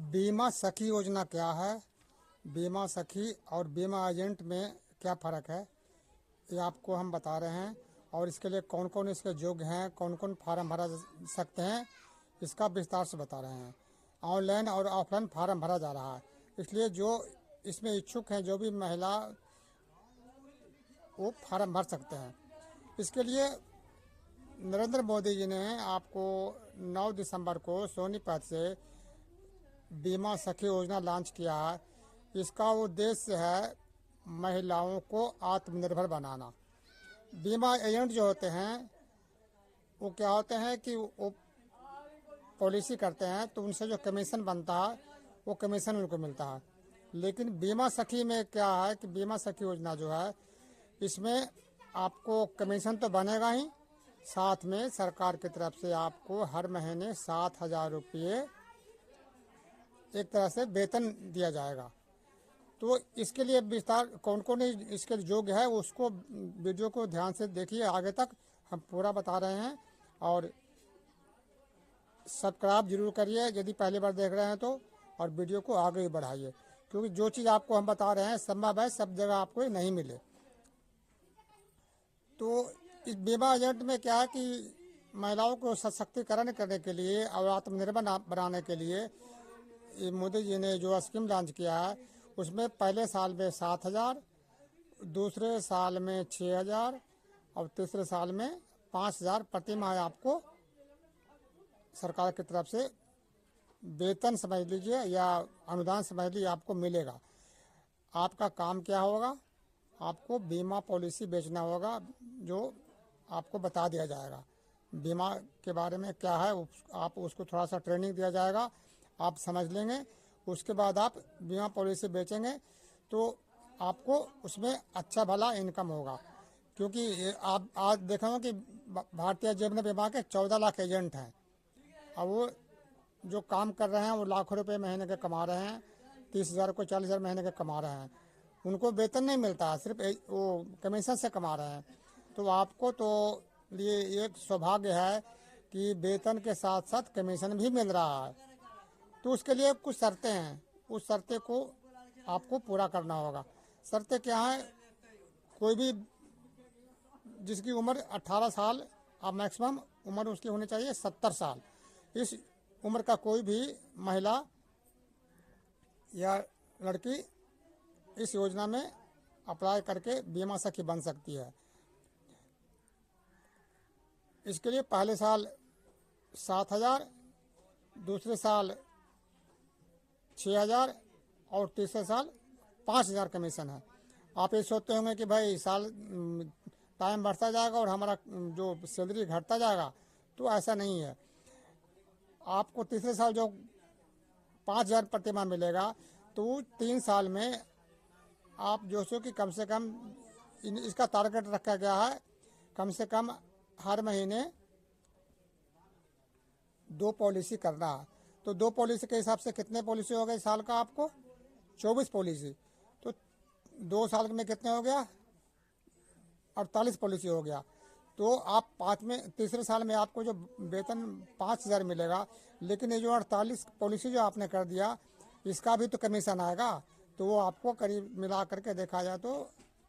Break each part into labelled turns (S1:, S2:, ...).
S1: बीमा सखी योजना क्या है, बीमा सखी और बीमा एजेंट में क्या फ़र्क है, ये आपको हम बता रहे हैं। और इसके लिए कौन कौन इसके योग्य हैं, कौन कौन फार्म भरा सकते हैं, इसका विस्तार से बता रहे हैं। ऑनलाइन और ऑफलाइन फार्म भरा जा रहा है, इसलिए जो इसमें इच्छुक हैं, जो भी महिला, वो फार्म भर सकते हैं। इसके लिए नरेंद्र मोदी जी ने आपको 9 दिसंबर को सोनीपत से बीमा सखी योजना लॉन्च किया है। इसका उद्देश्य है महिलाओं को आत्मनिर्भर बनाना। बीमा एजेंट जो होते हैं वो क्या होते हैं कि वो पॉलिसी करते हैं, तो उनसे जो कमीशन बनता है वो कमीशन उनको मिलता है। लेकिन बीमा सखी में क्या है कि बीमा सखी योजना जो है, इसमें आपको कमीशन तो बनेगा ही, साथ में सरकार की तरफ से आपको हर महीने 7,000 रुपये एक तरह से वेतन दिया जाएगा। तो इसके लिए विस्तार कौन कौन इसके योग्य है, उसको वीडियो को ध्यान से देखिए, आगे तक हम पूरा बता रहे हैं। और सब्सक्राइब जरूर करिए यदि पहली बार देख रहे हैं तो, और वीडियो को आगे ही बढ़ाइए, क्योंकि जो चीज़ आपको हम बता रहे हैं संभव है सब जगह आपको ये नहीं मिले। तो इस बीमा एजेंट में क्या है कि महिलाओं को सशक्तिकरण करने के लिए और आत्मनिर्भर बनाने के लिए मोदी जी ने जो स्कीम लॉन्च किया है, उसमें पहले साल में 7,000, दूसरे साल में 6,000 और तीसरे साल में 5,000 प्रति माह आपको सरकार की तरफ से वेतन समझ लीजिए या अनुदान समझ लीजिए आपको मिलेगा। आपका काम क्या होगा, आपको बीमा पॉलिसी बेचना होगा, जो आपको बता दिया जाएगा। बीमा के बारे में क्या है, आप उसको थोड़ा सा ट्रेनिंग दिया जाएगा, आप समझ लेंगे। उसके बाद आप बीमा पॉलिसी बेचेंगे तो आपको उसमें अच्छा भला इनकम होगा। क्योंकि आप आज देखेंगे कि भारतीय जीवन बीमा के 14 लाख एजेंट हैं, और वो जो काम कर रहे हैं वो लाखों रुपए महीने के कमा रहे हैं, 30,000 को 40,000 महीने के कमा रहे हैं। उनको वेतन नहीं मिलता, सिर्फ वो कमीशन से कमा रहे हैं। तो आपको तो लिए एक सौभाग्य है कि वेतन के साथ साथ कमीशन भी मिल रहा है। तो उसके लिए कुछ शर्तें हैं, उस शर्तें को आपको पूरा करना होगा। शर्तें क्या हैं, कोई भी जिसकी उम्र 18 साल, अब मैक्सिमम उम्र उसकी होनी चाहिए 70 साल, इस उम्र का कोई भी महिला या लड़की इस योजना में अप्लाई करके बीमा सखी बन सकती है। इसके लिए पहले साल 7,000, दूसरे साल 6,000 और तीसरे साल 5,000 कमीशन है। आप ये सोचते होंगे कि भाई साल टाइम बढ़ता जाएगा और हमारा जो सैलरी घटता जाएगा, तो ऐसा नहीं है। आपको तीसरे साल जो 5,000 प्रति माह मिलेगा, तो 3 साल में आप जो सो कि कम से कम इसका टारगेट रखा गया है, कम से कम हर महीने 2 पॉलिसी करना है। तो 2 पॉलिसी के हिसाब से कितने पॉलिसी हो गए साल का, आपको 24 पॉलिसी। तो 2 साल में कितने हो गया, 48 पॉलिसी हो गया। तो आप तीसरे साल में आपको जो वेतन 5,000 मिलेगा, लेकिन ये जो 48 पॉलिसी जो आपने कर दिया, इसका भी तो कमीशन आएगा। तो वो आपको करीब मिला करके देखा जाए तो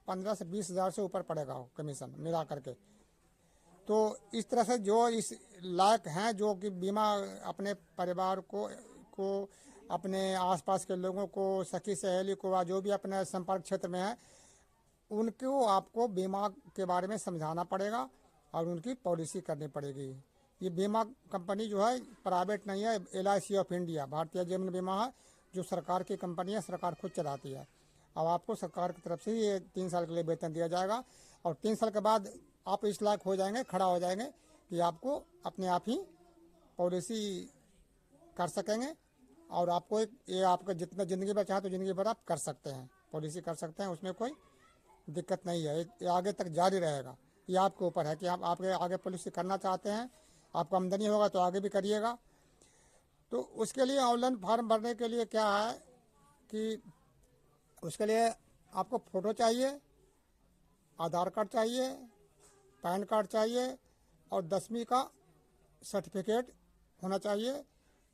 S1: 15 से 20,000 से ऊपर पड़ेगा कमीशन मिला करके। तो इस तरह से जो इस लायक हैं, जो कि बीमा अपने परिवार को अपने आसपास के लोगों को, सखी सहेली को, जो भी अपने संपर्क क्षेत्र में है, उनको आपको बीमा के बारे में समझाना पड़ेगा और उनकी पॉलिसी करनी पड़ेगी। ये बीमा कंपनी जो है प्राइवेट नहीं है, LIC of India, Bharatiya Jeevan बीमा है, जो सरकार की कंपनी है, सरकार खुद चलाती है। अब आपको सरकार की तरफ से ये 3 साल के लिए वेतन दिया जाएगा, और 3 साल के बाद आप इस लायक हो जाएंगे, खड़ा हो जाएंगे कि आपको अपने आप ही पॉलिसी कर सकेंगे। और आपको ये आपका जितना ज़िंदगी भर चाहे तो ज़िंदगी भर आप कर सकते हैं, पॉलिसी कर सकते हैं, उसमें कोई दिक्कत नहीं है। ये आगे तक जारी रहेगा। ये आपके ऊपर है कि आप आपके आगे पॉलिसी करना चाहते हैं, आपको आमदनी होगा तो आगे भी करिएगा। तो उसके लिए ऑनलाइन फॉर्म भरने के लिए क्या है कि उसके लिए आपको फ़ोटो चाहिए, आधार कार्ड चाहिए, पैन कार्ड चाहिए, और 10वीं का सर्टिफिकेट होना चाहिए।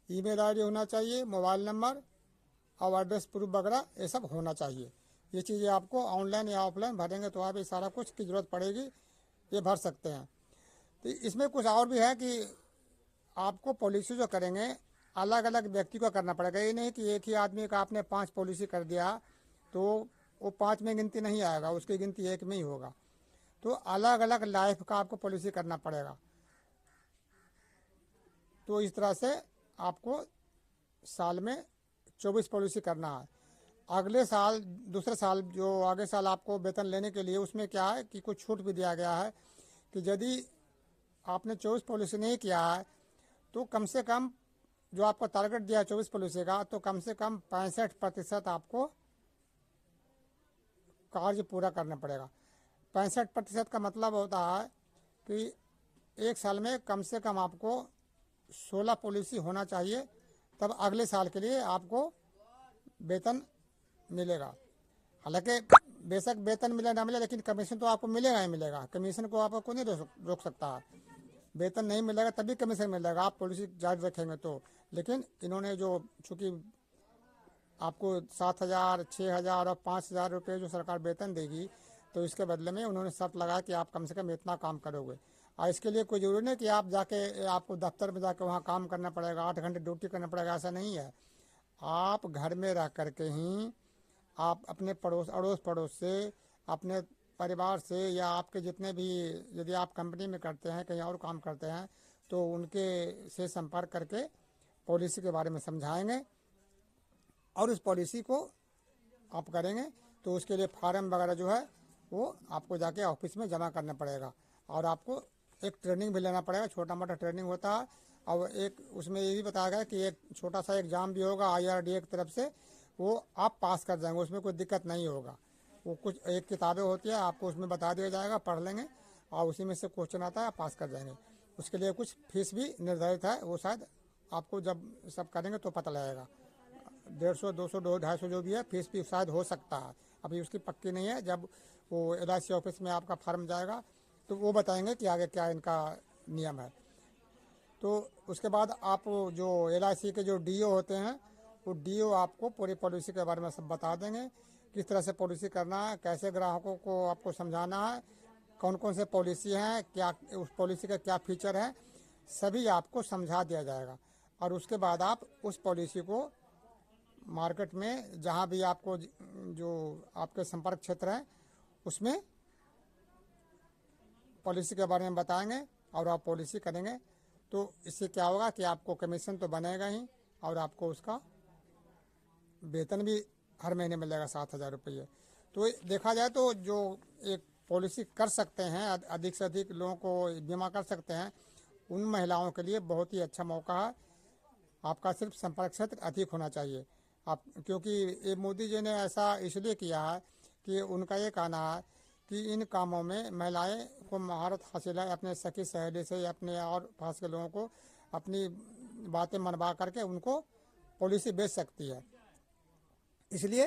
S1: ईमेल आईडी होना चाहिए, मोबाइल नंबर और एड्रेस प्रूफ वगैरह ये सब होना चाहिए। ये चीज़ें आपको ऑनलाइन या ऑफलाइन भरेंगे तो आप ये सारा कुछ की ज़रूरत पड़ेगी, ये भर सकते हैं। तो इसमें कुछ और भी है कि आपको पॉलिसी जो करेंगे अलग अलग व्यक्ति को करना पड़ेगा। ये नहीं कि एक ही आदमी का आपने 5 पॉलिसी कर दिया तो वो 5 में गिनती नहीं आएगा, उसकी गिनती 1 में ही होगा। तो अलग अलग लाइफ का आपको पॉलिसी करना पड़ेगा। तो इस तरह से आपको साल में 24 पॉलिसी करना है। अगले साल दूसरे साल जो आगे साल आपको वेतन लेने के लिए उसमें क्या है कि कुछ छूट भी दिया गया है कि यदि आपने 24 पॉलिसी नहीं किया है तो कम से कम जो आपको टारगेट दिया है 24 पॉलिसी का, तो कम से कम 65% आपको कार्य पूरा करना पड़ेगा। 65% का मतलब होता है कि एक साल में कम से कम आपको 16 पॉलिसी होना चाहिए, तब अगले साल के लिए आपको वेतन मिलेगा। हालांकि बेशक वेतन मिले ना मिले, लेकिन कमीशन तो आपको मिलेगा ही मिलेगा। कमीशन को आपको नहीं रोक सकता है। वेतन नहीं मिलेगा तभी कमीशन मिलेगा, आप पॉलिसी जारी रखेंगे तो। लेकिन इन्होंने जो चूँकि आपको 7,000, 6,000 और 5,000 रुपये जो सरकार वेतन देगी, तो इसके बदले में उन्होंने शर्त लगाया कि आप कम से कम इतना काम करोगे। और इसके लिए कोई ज़रूरी नहीं कि आप जाके आपको दफ्तर में जाके वहाँ काम करना पड़ेगा, 8 घंटे ड्यूटी करना पड़ेगा, ऐसा नहीं है। आप घर में रह करके ही आप अपने अड़ोस पड़ोस से, अपने परिवार से, या आपके जितने भी, यदि आप कंपनी में करते हैं, कहीं और काम करते हैं, तो उनके से संपर्क करके पॉलिसी के बारे में समझाएंगे और उस पॉलिसी को आप करेंगे। तो उसके लिए फार्म वगैरह जो है वो आपको जाके ऑफिस में जमा करना पड़ेगा और आपको एक ट्रेनिंग भी लेना पड़ेगा। छोटा मोटा ट्रेनिंग होता है। और एक उसमें ये भी बताया गया कि एक छोटा सा एग्ज़ाम भी होगा IRDA की तरफ से, वो आप पास कर जाएंगे, उसमें कोई दिक्कत नहीं होगा। वो कुछ एक किताबें होती है, आपको उसमें बता दिया जाएगा, पढ़ लेंगे और उसी में से क्वेश्चन आता है, आप पास कर जाएंगे। उसके लिए कुछ फीस भी निर्धारित है, वो शायद आपको जब सब करेंगे तो पता लगेगा। 150, 200, 250 जो भी है, फीस भी शायद हो सकता है, अभी उसकी पक्की नहीं है। जब वो LIC ऑफिस में आपका फॉर्म जाएगा तो वो बताएंगे कि आगे क्या इनका नियम है। तो उसके बाद आप जो LIC के जो DO होते हैं, वो DO आपको पूरी पॉलिसी के बारे में सब बता देंगे, किस तरह से पॉलिसी करना है, कैसे ग्राहकों को आपको समझाना है, कौन कौन से पॉलिसी हैं, क्या उस पॉलिसी का क्या फीचर है, सभी आपको समझा दिया जाएगा। और उसके बाद आप उस पॉलिसी को मार्केट में जहाँ भी आपको जो आपके संपर्क क्षेत्र है उसमें पॉलिसी के बारे में बताएंगे और आप पॉलिसी करेंगे। तो इससे क्या होगा कि आपको कमीशन तो बनेगा ही और आपको उसका वेतन भी हर महीने मिलेगा 7,000 रुपये। तो देखा जाए तो जो एक पॉलिसी कर सकते हैं, अधिक से अधिक लोगों को बीमा कर सकते हैं, उन महिलाओं के लिए बहुत ही अच्छा मौका है। आपका सिर्फ संपर्क क्षेत्र अधिक होना चाहिए आप, क्योंकि ये मोदी जी ने ऐसा इसलिए किया है कि उनका ये कहना है कि इन कामों में महिलाएं को महारत हासिल है, अपने सखी सहेली से या अपने और पास के लोगों को अपनी बातें मनवा करके उनको पॉलिसी बेच सकती है। इसलिए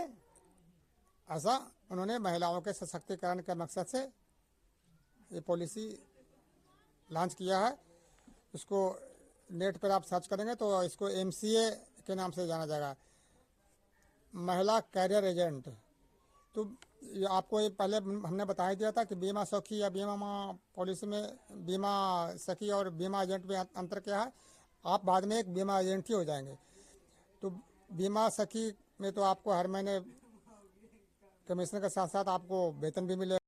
S1: ऐसा उन्होंने महिलाओं के सशक्तिकरण के मकसद से ये पॉलिसी लॉन्च किया है। इसको नेट पर आप सर्च करेंगे तो इसको MCA के नाम से जाना जाएगा, महिला कैरियर एजेंट। तो ये आपको ये पहले हमने बता ही दिया था कि बीमा सखी या बीमा पॉलिसी में बीमा सखी और बीमा एजेंट में अंतर क्या है। आप बाद में एक बीमा एजेंट ही हो जाएंगे। तो बीमा सखी में तो आपको हर महीने कमीशन के साथ साथ आपको वेतन भी मिलेगा।